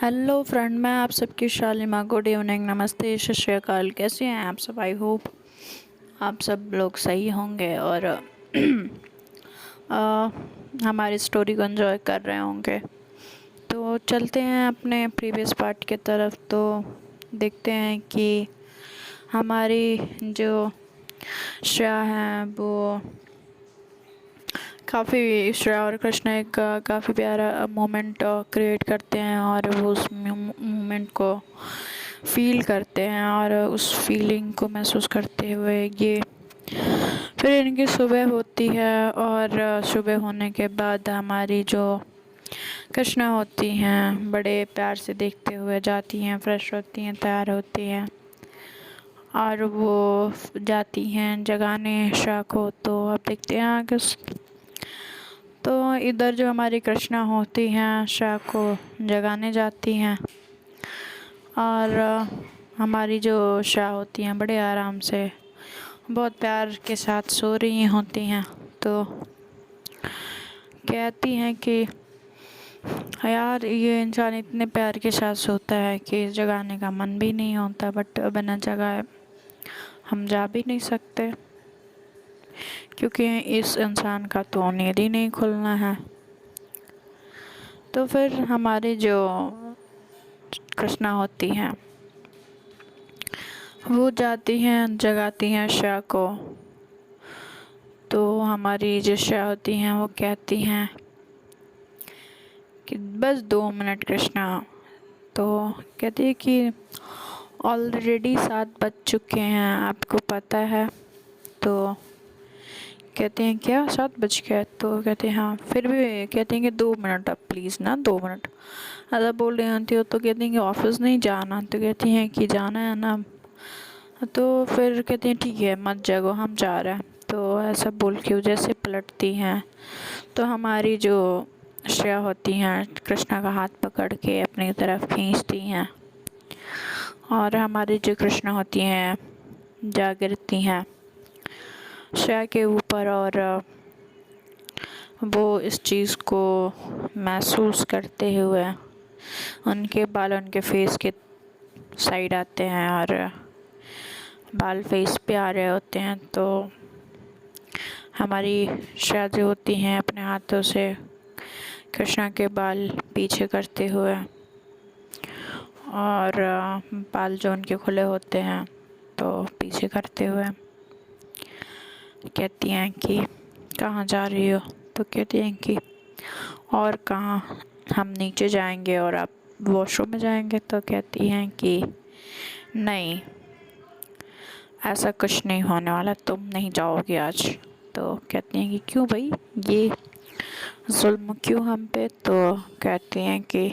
Hello friend, मैं आप सबकी शालिमा। गुड इवनिंग, नमस्ते, सत श्री अकाल। कैसे हैं आप सब? आई होप आप सब लोग सही होंगे और अ, हमारी स्टोरी को एंजॉय कर रहे होंगे। तो चलते हैं अपने प्रीवियस पार्ट की तरफ। तो देखते हैं कि हमारी जो श्रेया हैं वो काफ़ी, श्रेया और कृष्णा एक काफ़ी प्यारा मोमेंट क्रिएट करते हैं और वो उस मोमेंट को फील करते हैं और उस फीलिंग को महसूस करते हुए ये फिर इनकी सुबह होती है। और सुबह होने के बाद हमारी जो कृष्णा होती हैं बड़े प्यार से देखते हुए जाती हैं, फ्रेश होती हैं, तैयार होती हैं और वो जाती हैं जगाने श्रेया को। तो अब देखते हैं आगे। तो इधर जो हमारी कृष्णा होती हैं श्रेया को जगाने जाती हैं और हमारी जो श्रेया होती हैं बड़े आराम से बहुत प्यार के साथ सो रही होती हैं। तो कहती हैं कि यार, ये इंसान इतने प्यार के साथ सोता है कि जगाने का मन भी नहीं होता, बट बिना जगाए हम जा भी नहीं सकते क्योंकि इस इंसान का तो नींद ही नहीं खुलना है। तो फिर हमारी जो कृष्णा होती हैं वो जाती हैं जगाती हैं श्रेया को। तो हमारी जो श्रेया होती हैं वो कहती हैं कि बस 2 मिनट कृष्णा। तो कहती है कि ऑलरेडी 7 बज चुके हैं, आपको पता है। तो कहते हैं क्या 7 बज गए? तो कहते हैं हाँ। फिर भी कहते हैं कि 2 मिनट, अब प्लीज़ ना 2 मिनट। अगर बोल रही होती हो तो कहती हैं कि ऑफिस नहीं जाना। तो कहती हैं कि जाना है ना। तो फिर कहते हैं ठीक है, मत जगो, हम जा रहे हैं। तो ऐसा बोल के वो जैसे पलटती हैं तो हमारी जो श्रेया होती हैं कृष्णा का हाथ पकड़ के अपनी तरफ खींचती हैं और हमारी जो कृष्णा होती हैं जा गिरती हैं श्रेया के ऊपर। और वो इस चीज़ को महसूस करते हुए उनके बाल उनके फेस के साइड आते हैं और बाल फेस पे आ रहे होते हैं। तो हमारी श्रेया जो होती हैं अपने हाथों से कृष्णा के बाल पीछे करते हुए और बाल जो उनके खुले होते हैं तो पीछे करते हुए कहती हैं कि कहाँ जा रही हो? तो कहती हैं कि और कहाँ, हम नीचे जाएंगे और आप वॉशरूम में जाएंगे। तो कहती हैं कि नहीं, ऐसा कुछ नहीं होने वाला, तुम नहीं जाओगी आज। तो कहती हैं कि क्यों भाई, ये जुल्म क्यों हम पे? तो कहती हैं कि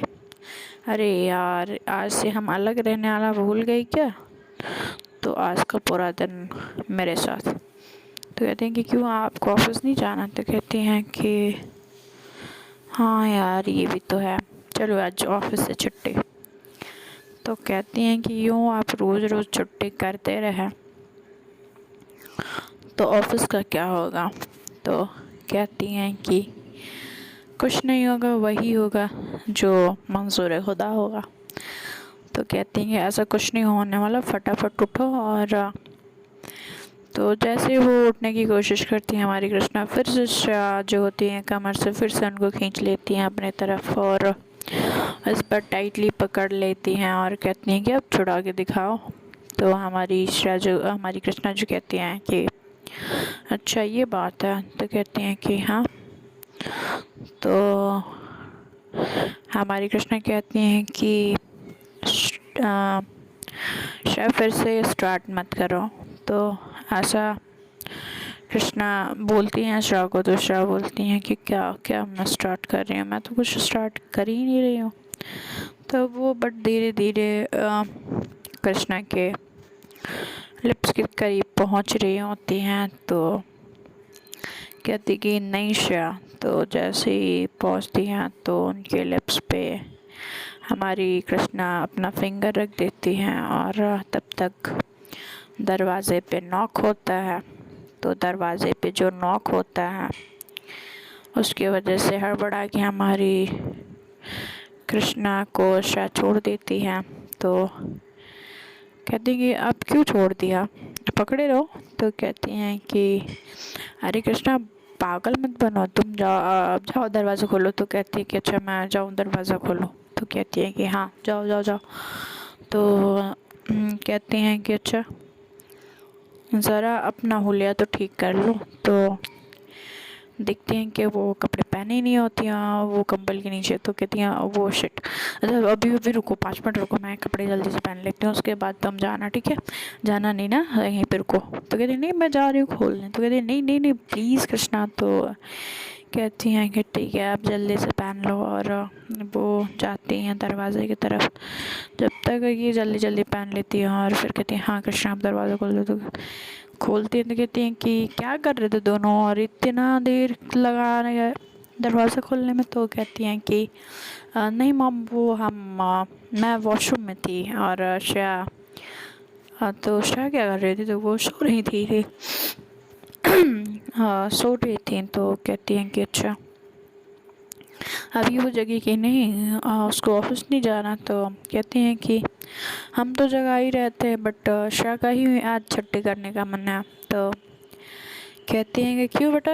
अरे यार, आज से हम अलग रहने वाला भूल गई क्या? तो आज का पूरा दिन मेरे साथ। तो कहते हैं कि क्यों, आपको ऑफिस नहीं जाना? तो कहती हैं कि हाँ यार, ये भी तो है, चलो आज ऑफिस से छुट्टी। तो कहती हैं कि यूँ आप रोज़ रोज़ छुट्टी करते रहे तो ऑफिस का क्या होगा? तो कहती हैं कि कुछ नहीं होगा, वही होगा जो मंजूर खुदा होगा। तो कहती हैं कि ऐसा कुछ नहीं होने वाला, फटाफट उठो। और तो जैसे वो उठने की कोशिश करती हैं हमारी कृष्णा, फिर से श्रेया जो होती हैं कमर से फिर से उनको खींच लेती हैं अपने तरफ और इस पर टाइटली पकड़ लेती हैं और कहती हैं कि अब छुड़ा के दिखाओ। तो हमारी श्रेया जो हमारी कृष्णा जो कहती हैं कि अच्छा ये बात है। तो कहती हैं कि हाँ। तो हमारी कृष्णा कहती हैं कि श्रेया फिर से स्टार्ट मत करो। तो ऐसा कृष्णा बोलती हैं श्रेया को। तो श्रेया बोलती हैं कि क्या क्या मैं स्टार्ट कर रही हूँ, मैं तो कुछ स्टार्ट कर ही नहीं रही हूँ। तो वो बट धीरे धीरे कृष्णा के लिप्स के करीब पहुँच रही होती हैं। तो कहती कि नहीं श्रेया। तो जैसे ही पहुँचती हैं तो उनके लिप्स पे हमारी कृष्णा अपना फिंगर रख देती हैं और तब तक दरवाज़े पे नॉक होता है। तो दरवाज़े पे जो नॉक होता है उसकी वजह से हड़बड़ा के हमारी कृष्णा को श्रेया छोड़ देती है। तो कहती हैं कि अब क्यों छोड़ दिया, पकड़े रहो। तो कहती हैं कि अरे कृष्णा पागल मत बनो, तुम जाओ, अब जाओ दरवाज़ा खोलो। तो कहती है कि अच्छा मैं जाऊँ दरवाज़ा खोलो। तो कहती है कि हाँ जाओ जाओ जाओ। तो कहते हैं कि अच्छा ज़रा अपना हुलिया तो ठीक कर लो। तो देखते हैं कि वो कपड़े पहने ही नहीं होती हैं वो कंबल के नीचे। तो कहती हैं वो शिट, अच्छा अभी अभी रुको 5 मिनट रुको, मैं कपड़े जल्दी से पहन लेती हूँ, उसके बाद तुम जाना, ठीक है, जाना नहीं ना यहीं पे रुको। तो कहती नहीं मैं जा रही हूँ खोलने। तो कहती नहीं नहीं नहीं प्लीज़ कृष्णा। तो कहती हैं कि ठीक है आप जल्दी से पहन लो। और वो जाती हैं दरवाजे की तरफ। जब तक ये जल्दी जल्दी पहन लेती हैं और फिर कहती हैं हाँ कृष्णा आप दरवाज़ा खोल दो। तो खोलती हैं तो कहती हैं कि क्या कर रहे थे दोनों और इतना देर लगा रहे दरवाज़ा खोलने में। तो कहती हैं कि नहीं मॉम वो मैं वॉशरूम में थी और श्रेया तो श्रेया क्या कर रही थी, तो वो सो रही थी हाँ सो रही थी। तो कहती हैं कि अच्छा अभी वो जगह कि नहीं उसको ऑफिस नहीं जाना। तो कहते हैं कि हम तो जगह ही रहते हैं बट श्रेया का ही आज छुट्टी करने का मन है। तो कहते हैं कि क्यों बेटा,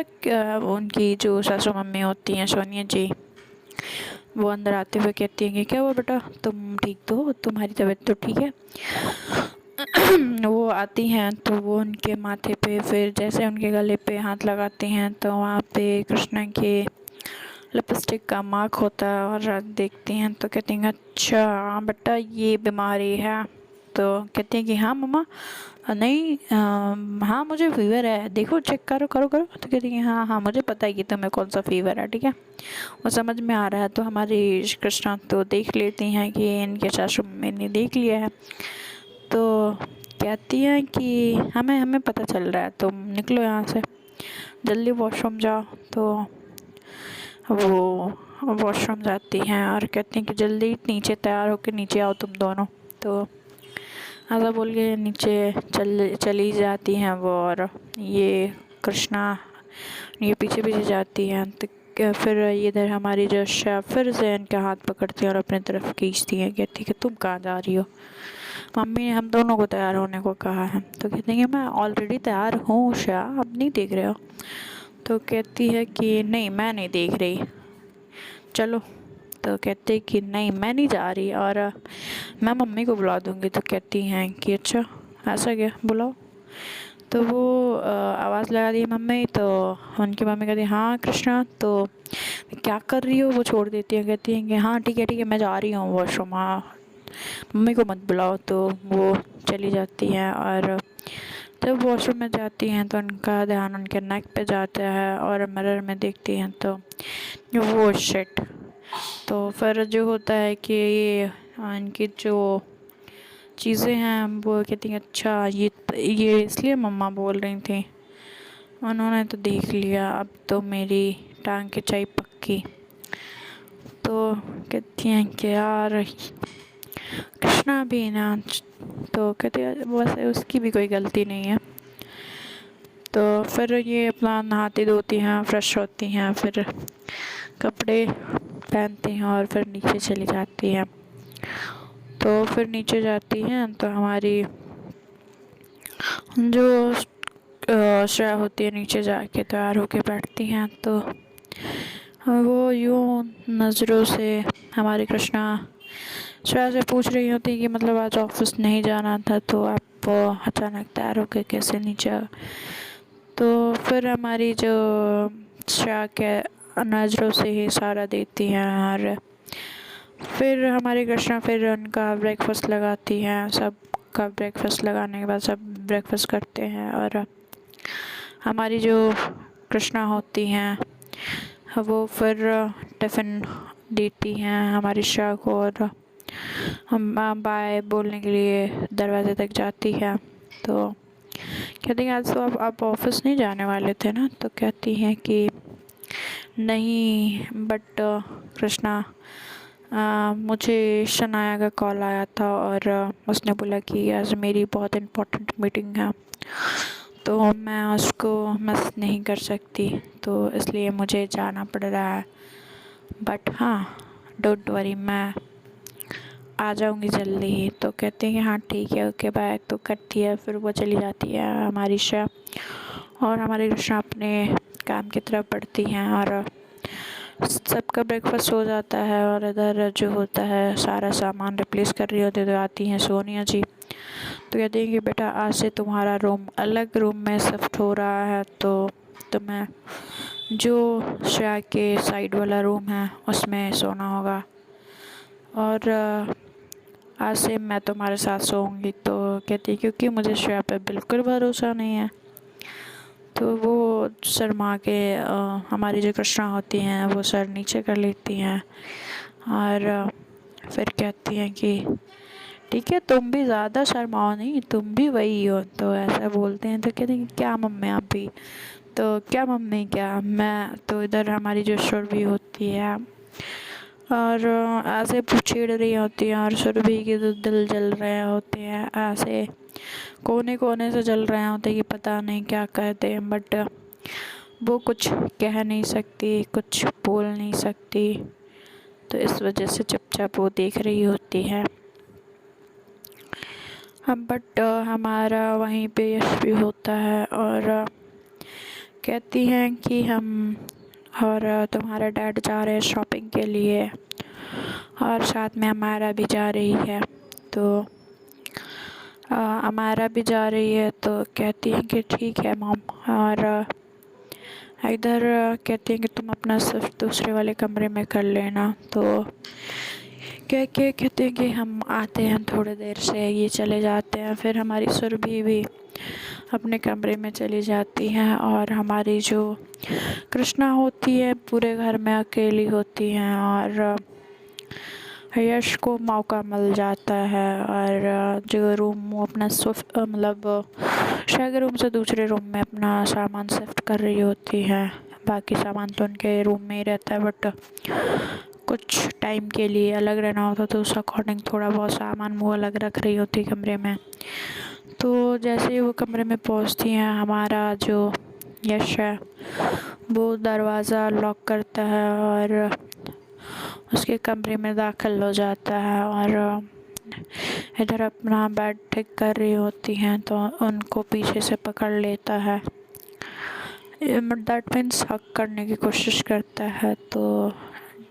उनकी जो सासू मम्मी होती हैं सोनिया जी, वो अंदर आते हुए कहती हैं कि क्या हुआ बेटा, तुम ठीक तो हो, तुम्हारी तबीयत तो ठीक है। वो आती हैं तो वो उनके माथे पे फिर जैसे उनके गले पे हाथ लगाते हैं तो वहाँ पे कृष्णा के लिपस्टिक का मार्क होता है। और देखती हैं तो कहती हैं अच्छा बेटा ये बीमारी है। तो कहती हैं कि हाँ मम्मा, नहीं हाँ मुझे फीवर है, देखो चेक करो करो करो। तो कहती हैं हाँ हाँ मुझे पता है कि तुम्हें कौन सा फीवर है, ठीक है वो समझ में आ रहा है। तो हमारी कृष्णा तो देख लेती हैं कि इनके सासू मैंने देख लिया है। तो कहती हैं कि हमें हमें पता चल रहा है, तुम निकलो यहाँ से जल्दी वॉशरूम जाओ। तो वो वॉशरूम जाती हैं और कहती हैं कि जल्दी नीचे तैयार होकर नीचे आओ तुम दोनों। तो ऐसा बोल के नीचे चली जाती हैं वो। और ये कृष्णा ये पीछे पीछे जाती हैं। तो फिर इधर हमारी जो शेफ फिर से इनका हाथ पकड़ती है और अपनी तरफ खींचती हैं। कहती है कि तुम कहाँ जा रही हो, मम्मी ने हम दोनों को तैयार होने को कहा है। तो कहती हैं कि मैं ऑलरेडी तैयार हूँ श्रेया, अब नहीं देख रहे हो। तो कहती है कि नहीं मैं नहीं देख रही, चलो। तो कहते हैं कि नहीं मैं नहीं जा रही और मैं मम्मी को बुला दूँगी। तो कहती हैं कि अच्छा ऐसा क्या, बुलाओ। तो वो आवाज़ लगा दी मम्मी। तो उनकी मम्मी कहती है हाँ कृष्णा तो क्या कर रही हो, वो छोड़ देती है। कहती हैं कि हाँ ठीक है मैं जा रही हूँ वॉशरूम, हाँ मम्मी को मत बुलाओ। तो वो चली जाती हैं। और जब वॉशरूम में जाती हैं तो उनका ध्यान उनके नेक पे जाता है और मिरर में देखती हैं तो वो शिट। तो फिर जो होता है कि ये इनकी जो चीज़ें हैं वो कहती हैं अच्छा ये इसलिए मम्मा बोल रही थी, उन्होंने तो देख लिया, अब तो मेरी टांग की चाय पक्की। तो कहती हैं कि यार कृष्णा भी ना, तो कहते हैं वैसे उसकी भी कोई गलती नहीं है। तो फिर ये अपना नहाती धोती हैं, फ्रेश होती हैं, फिर कपड़े पहनती हैं और फिर नीचे चली जाती हैं। तो फिर नीचे जाती हैं तो हमारी जो श्रेया होती है नीचे जाके तैयार होके बैठती हैं। तो वो यूँ नज़रों से हमारी कृष्णा श्रेया से पूछ रही होती कि मतलब आज ऑफिस नहीं जाना था तो आप अचानक तैयार होके कैसे नीचे। तो फिर हमारी जो श्रेया के नज़रों से ही इशारा देती हैं और फिर हमारी कृष्णा फिर उनका ब्रेकफास्ट लगाती हैं। सब का ब्रेकफास्ट लगाने के बाद सब ब्रेकफास्ट करते हैं। और हमारी जो कृष्णा होती हैं वो फिर टिफ़िन देती हैं हमारी श्रेया को और हम बाय बोलने के लिए दरवाजे तक जाती है। तो कहती हैं आज तो आप ऑफिस नहीं जाने वाले थे ना। तो कहती हैं कि नहीं बट कृष्णा मुझे शनाया का कॉल आया था और उसने बोला कि आज मेरी बहुत इम्पोर्टेंट मीटिंग है तो मैं उसको मिस नहीं कर सकती, तो इसलिए मुझे जाना पड़ रहा है। बट हाँ डोंट वरी, मैं आ जाऊँगी जल्दी ही। तो कहते हैं कि हाँ ठीक है, ओके बाय। तो करती है, फिर वो चली जाती है हमारी श्रेया, और हमारी कृष्णा अपने काम की तरफ बढ़ती हैं। और सबका ब्रेकफास्ट हो जाता है, और इधर जो होता है सारा सामान रिप्लेस कर रही होती है। तो आती हैं सोनिया जी, तो कहती हैं कि बेटा आज से तुम्हारा रूम अलग रूम में शिफ्ट हो रहा है, तो तुम्हें जो श्रेया के साइड वाला रूम है उसमें सोना होगा, और आज से मैं तुम्हारे साथ सोऊंगी। तो कहती है क्योंकि मुझे श्रेया पे बिल्कुल भरोसा नहीं है। तो वो शर्मा के हमारी जो कृष्णा होती हैं वो सर नीचे कर लेती हैं, और फिर कहती हैं कि ठीक है तुम भी ज़्यादा शर्माओ नहीं, तुम भी वही हो। तो ऐसा बोलते हैं। तो कहते हैं कि क्या मम्मी आप भी, तो क्या मम्मी क्या मैं, तो इधर हमारी जो सुरभि होती है और ऐसे छेड़ रही होती है, और सुरभि के तो दिल जल रहे होते हैं, ऐसे कोने कोने से जल रहे होते कि पता नहीं क्या कहते हैं, बट वो कुछ कह नहीं सकती, कुछ बोल नहीं सकती। तो इस वजह से चुपचाप वो देख रही होती है। हम बट हमारा वहीं पे यश भी होता है, और कहती हैं कि हम और तुम्हारा डैड जा रहे हैं शॉपिंग के लिए, और साथ में हमारा भी जा रही है। तो हमारा भी जा रही है। तो कहती हैं कि ठीक है मॉम, और इधर कहती हैं कि तुम अपना सिर्फ दूसरे वाले कमरे में कर लेना। तो कह के कहते हैं कि हम आते हैं थोड़ी देर से, ये चले जाते हैं। फिर हमारी सुरभि भी अपने कमरे में चली जाती हैं, और हमारी जो कृष्णा होती है पूरे घर में अकेली होती हैं, और यश को मौका मिल जाता है, और जो रूम वो अपना मतलब शायद रूम से दूसरे रूम में अपना सामान शिफ्ट कर रही होती है। बाकी सामान तो उनके रूम में ही रहता है, बट कुछ टाइम के लिए अलग रहना होता तो उस अकॉर्डिंग थोड़ा बहुत सामान वो अलग रख रही होती कमरे में। तो जैसे ही वो कमरे में पहुंचती हैं, हमारा जो यश है वो दरवाज़ा लॉक करता है और उसके कमरे में दाखिल हो जाता है, और इधर अपना बेड ठीक कर रही होती हैं तो उनको पीछे से पकड़ लेता है। दैट मीन्स हक करने की कोशिश करता है। तो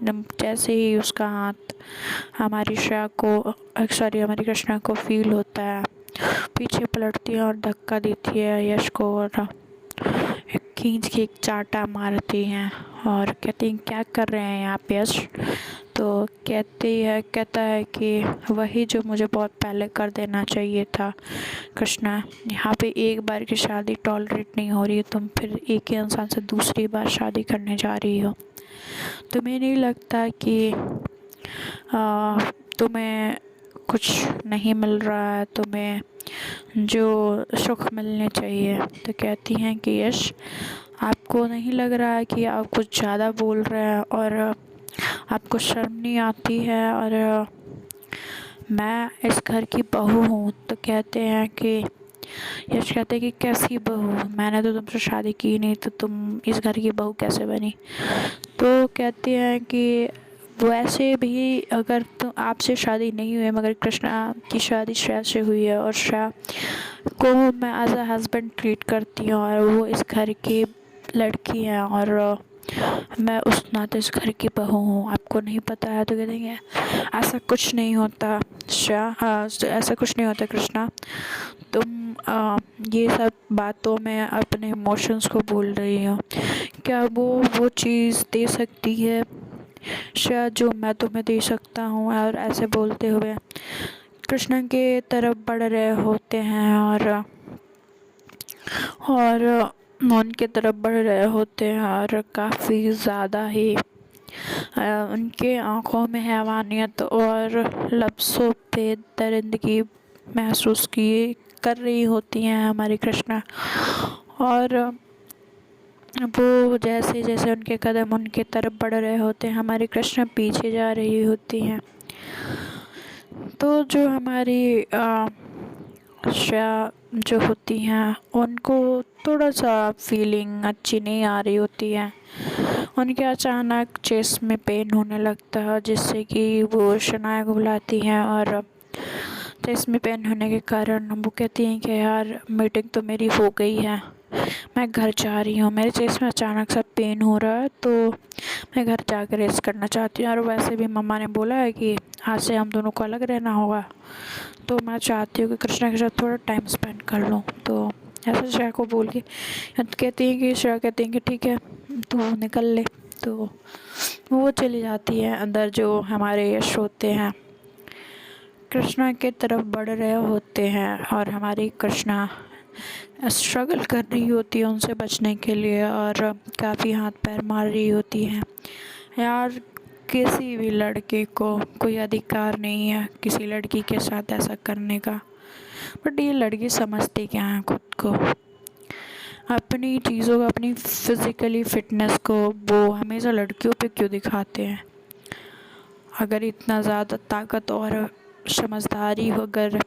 जैसे ही उसका हाथ हमारी श्रेया को सॉरी हमारी कृष्णा को फील होता है, पीछे पलटती है और धक्का देती है यश को, और खींच के एक चाटा मारती हैं, और कहती हैं क्या कर रहे हैं यहाँ पे यश। तो कहता है कि वही जो मुझे बहुत पहले कर देना चाहिए था कृष्णा, यहाँ पे एक बार की शादी टॉलरेट नहीं हो रही है, तुम फिर एक ही इंसान से दूसरी बार शादी करने जा रही हो। तुम्हें नहीं लगता कि तुम्हें कुछ नहीं मिल रहा है, तुम्हें जो सुख मिलने चाहिए। तो कहती हैं कि यश आपको नहीं लग रहा है कि आप कुछ ज़्यादा बोल रहे हैं, और आपको शर्म नहीं आती है, और मैं इस घर की बहू हूँ। तो कहते हैं कि यश कहते हैं कि कैसी बहू, मैंने तो तुमसे शादी की नहीं, तो तुम इस घर की बहू कैसे बनी। तो कहते हैं कि वैसे भी अगर तो आपसे शादी नहीं हुई, मगर कृष्णा की शादी श्रेया से हुई है, और श्रेया को मैं एज अ हस्बैंड ट्रीट करती हूँ, और वो इस घर की लड़की है, और मैं उस नाते इस घर की बहू हूँ, आपको नहीं पता है। तो कहते हैं ऐसा कुछ नहीं होता श्रेया, ऐसा कुछ नहीं होता कृष्णा, तुम ये सब बातों में अपने इमोशंस को भूल रही हो। क्या वो चीज़ दे सकती है श्रेया जो मैं तुम्हें दे सकता हूँ। और ऐसे बोलते हुए कृष्णा के तरफ बढ़ रहे होते हैं, और उनके तरफ बढ़ रहे होते हैं, और काफ़ी ज़्यादा ही उनके आँखों में हैवानियत और लफ्ज़ों पे दरिंदगी महसूस कर रही होती हैं हमारी कृष्णा। और वो जैसे जैसे उनके कदम उनके तरफ बढ़ रहे होते हैं, हमारी कृष्णा पीछे जा रही होती हैं। तो जो हमारी श्रेया जो होती हैं उनको थोड़ा सा फीलिंग अच्छी नहीं आ रही होती है। उनके अचानक चेस्ट में पेन होने लगता है, जिससे कि वो शनाया को बुलाती हैं और चेस्ट में पेन होने के कारण वो कहती हैं कि यार मीटिंग तो मेरी हो गई है, मैं घर जा रही हूँ, मेरे चेस्ट में अचानक सा पेन हो रहा है तो मैं घर जाकर रेस्ट करना चाहती हूँ। और वैसे भी मम्मा ने बोला है कि आज से हम दोनों को अलग रहना होगा, तो मैं चाहती हूँ कि कृष्णा के साथ थोड़ा टाइम स्पेंड कर लूँ। तो ऐसा श्रेया को बोल के कहती हैं कि श्रेया कहती हैं कि ठीक है तू निकल ले। तो वो चली जाती है अंदर। जो हमारे यश होते हैं कृष्णा की तरफ बढ़ रहे होते हैं और हमारी कृष्णा स्ट्रगल कर रही होती है उनसे बचने के लिए और काफ़ी हाथ पैर मार रही होती है। यार किसी भी लड़के को कोई अधिकार नहीं है किसी लड़की के साथ ऐसा करने का, बट ये लड़की समझती क्या है खुद को, अपनी चीज़ों को, अपनी फिज़िकली फिटनेस को वो हमेशा लड़कियों पे क्यों दिखाते हैं। अगर इतना ज़्यादा ताकत और समझदारी अगर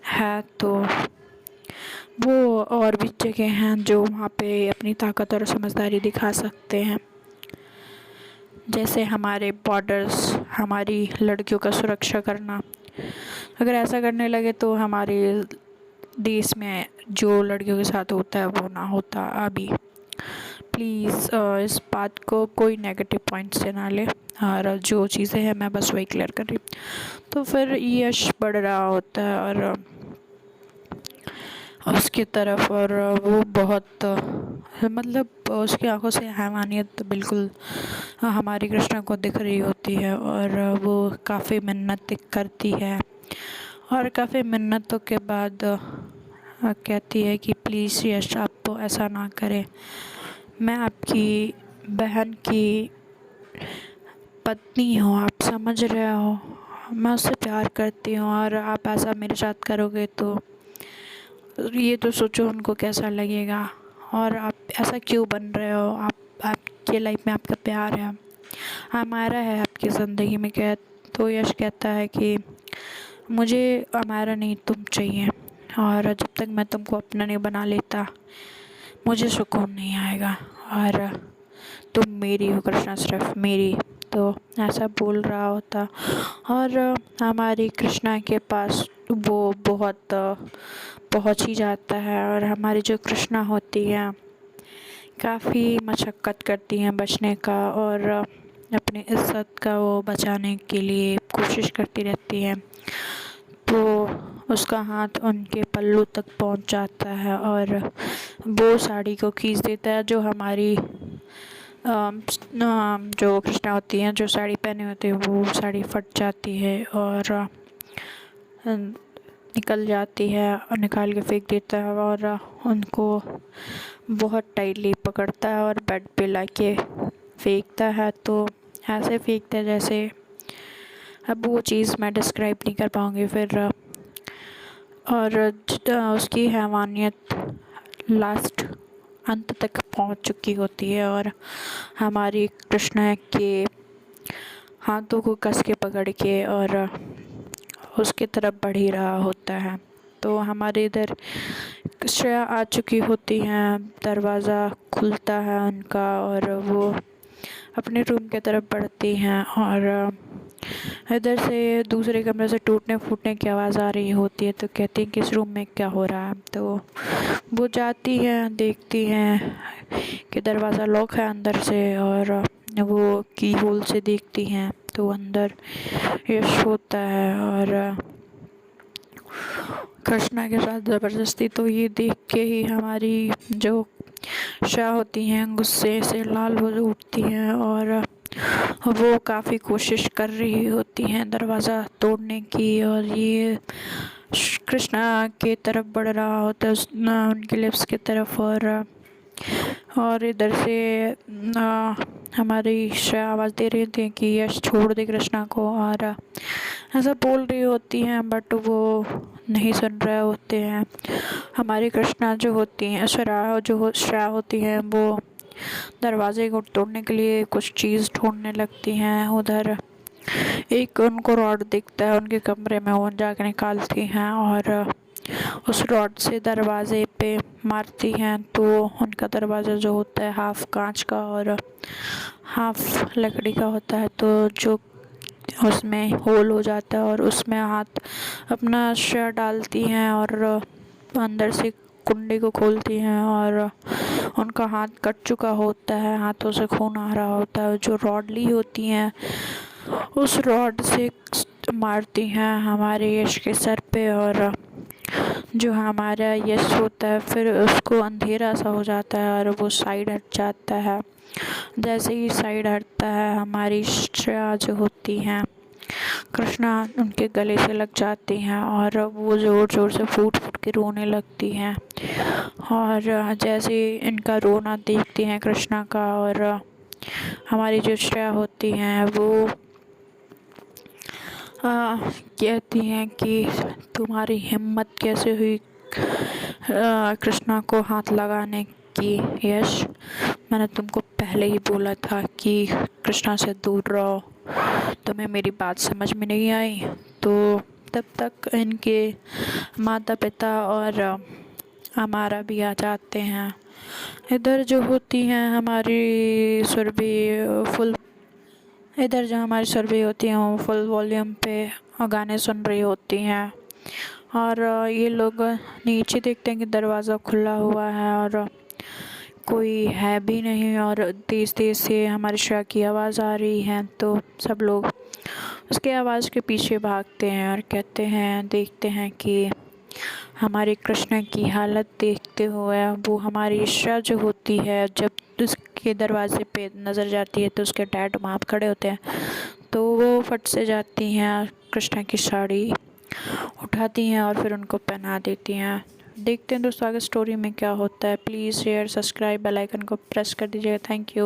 है तो वो और भी जगह हैं जो वहाँ पे अपनी ताकत और समझदारी दिखा सकते हैं, जैसे हमारे बॉर्डर्स, हमारी लड़कियों का सुरक्षा करना। अगर ऐसा करने लगे तो हमारे देश में जो लड़कियों के साथ होता है वो ना होता। अभी प्लीज़ इस बात को कोई नेगेटिव पॉइंट से ना ले, और जो चीज़ें हैं मैं बस वही क्लियर कर रही हूँ। तो फिर यश बढ़ रहा होता है और उसकी तरफ, और वो बहुत मतलब उसकी आंखों से हैवानियत बिल्कुल हमारी कृष्णा को दिख रही होती है और वो काफ़ी मिन्नत करती है और काफ़ी मिन्नतों के बाद कहती है कि प्लीज़ यश आप ऐसा ना करें, मैं आपकी बहन की पत्नी हूँ, आप समझ रहे हो, मैं उससे प्यार करती हूँ और आप ऐसा मेरे साथ करोगे तो ये तो सोचो उनको कैसा लगेगा, और आप ऐसा क्यों बन रहे हो, आपके लाइफ में आपका प्यार है, हमारा है आपकी ज़िंदगी में। क्या तो यश कहता है कि मुझे हमारा नहीं तुम चाहिए, और जब तक मैं तुमको अपना नहीं बना लेता मुझे सुकून नहीं आएगा, और तुम मेरी हो कृष्णा, सिर्फ मेरी। तो ऐसा बोल रहा होता और हमारी कृष्णा के पास वो बहुत पहुंच ही जाता है, और हमारी जो कृष्णा होती है काफ़ी मशक्क़त करती हैं बचने का और अपनी इज़्ज़त का वो बचाने के लिए कोशिश करती रहती है। तो उसका हाथ उनके पल्लू तक पहुंच जाता है और वो साड़ी को खींच देता है। जो हमारी जो कृष्णा होती हैं जो साड़ी पहनी होती है वो साड़ी फट जाती है और निकल जाती है और निकाल के फेंक देता है, और उनको बहुत टाइटली पकड़ता है और बेड पे लाके फेंकता है। तो ऐसे फेंकता है जैसे, अब वो चीज़ मैं डिस्क्राइब नहीं कर पाऊँगी फिर। और उसकी हैवानियत लास्ट अंत तक पहुंच चुकी होती है और हमारी कृष्णा के हाथों को कस के पकड़ के और उसके तरफ बढ़ ही रहा होता है। तो हमारे इधर श्रेया आ चुकी होती हैं, दरवाज़ा खुलता है उनका और वो अपने रूम की तरफ बढ़ती हैं और इधर से दूसरे कमरे से टूटने फूटने की आवाज़ आ रही होती है। तो कहती हैं कि इस रूम में क्या हो रहा है। तो वो जाती हैं, देखती हैं कि दरवाज़ा लॉक है अंदर से, और वो की होल से देखती हैं तो अंदर यश होता है और कृष्णा के साथ ज़बरदस्ती। तो ये देख के ही हमारी जो श्रेया होती हैं गुस्से से लाल हो उठती हैं और वो काफ़ी कोशिश कर रही होती हैं दरवाज़ा तोड़ने की, और ये कृष्णा के तरफ बढ़ रहा होता है उनके लिप्स की तरफ, और इधर से हमारी श्रेया आवाज़ दे रही थी कि यश छोड़ दे कृष्णा को, और ऐसा बोल रही होती हैं बट वो नहीं सुन रहे होते हैं। हमारी कृष्णा जो होती हैं, श्रेया होती हैं वो दरवाजे को तोड़ने के लिए कुछ चीज़ ढूंढने लगती हैं। उधर एक उनको रॉड दिखता है उनके कमरे में, वो जाकर निकालती हैं और उस रॉड से दरवाज़े पे मारती हैं तो उनका दरवाज़ा जो होता है हाफ कांच का और हाफ लकड़ी का होता है, तो जो उसमें होल हो जाता है और उसमें हाथ अपना सिर डालती हैं और अंदर से कुंडी को खोलती हैं और उनका हाथ कट चुका होता है, हाथों से खून आ रहा होता है। जो रॉड ली होती हैं उस रॉड से मारती हैं हमारे यश के सर पे और जो हमारा यश होता है फिर उसको अंधेरा सा हो जाता है और वो साइड हट जाता है। जैसे ही साइड हटता है हमारी श्रेया जो होती हैं कृष्णा उनके गले से लग जाती हैं और वो ज़ोर ज़ोर से फूट फूट के रोने लगती हैं और जैसे ही इनका रोना देखती हैं कृष्णा का और हमारी जो श्रेया होती हैं वो कहती हैं कि तुम्हारी हिम्मत कैसे हुई कृष्णा को हाथ लगाने की यश, मैंने तुमको पहले ही बोला था कि कृष्णा से दूर रहो, तुम्हें मेरी बात समझ में नहीं आई। तो तब तक इनके माता पिता और हमारा भी आ जाते हैं। इधर जो होती हैं हमारी सुरभि होती हैं वो फुल वॉल्यूम पे गाने सुन रही होती हैं और ये लोग नीचे देखते हैं कि दरवाज़ा खुला हुआ है और कोई है भी नहीं और तेज़ तेज़ से हमारी श्रेया की आवाज़ आ रही है। तो सब लोग उसके आवाज़ के पीछे भागते हैं और कहते हैं देखते हैं कि हमारे कृष्ण की हालत देखते हुए वो हमारी श्रेया जो होती है जब उसके दरवाज़े पे नज़र जाती है तो उसके डैड वहाँ पे खड़े होते हैं, तो वो फट से जाती हैं कृष्णा की साड़ी उठाती हैं और फिर उनको पहना देती हैं। देखते हैं दोस्तों आगे स्टोरी में क्या होता है। Please share subscribe bell icon को प्रेस कर दीजिएगा। Thank you.